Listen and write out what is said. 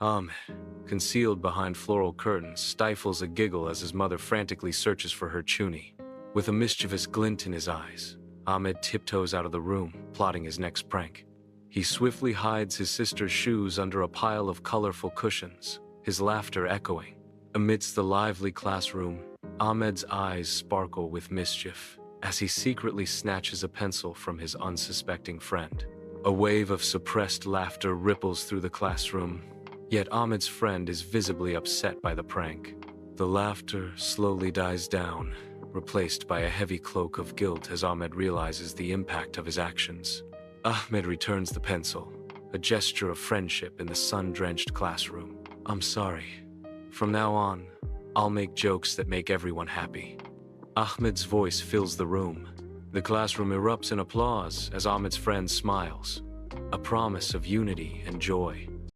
Ahmed, concealed behind floral curtains, stifles a giggle as his mother frantically searches for her chuni. With a mischievous glint in his eyes, Ahmed tiptoes out of the room, plotting his next prank. He swiftly hides his sister's shoes under a pile of colorful cushions, his laughter echoing. Amidst the lively classroom, Ahmed's eyes sparkle with mischief as he secretly snatches a pencil from his unsuspecting friend. A wave of suppressed laughter ripples through the classroom, yet Ahmed's friend is visibly upset by the prank. The laughter slowly dies down, replaced by a heavy cloak of guilt as Ahmed realizes the impact of his actions. Ahmed returns the pencil, a gesture of friendship in the sun-drenched classroom. "I'm sorry. From now on, I'll make jokes that make everyone happy." Ahmed's voice fills the room. The classroom erupts in applause as Ahmed's friend smiles, a promise of unity and joy.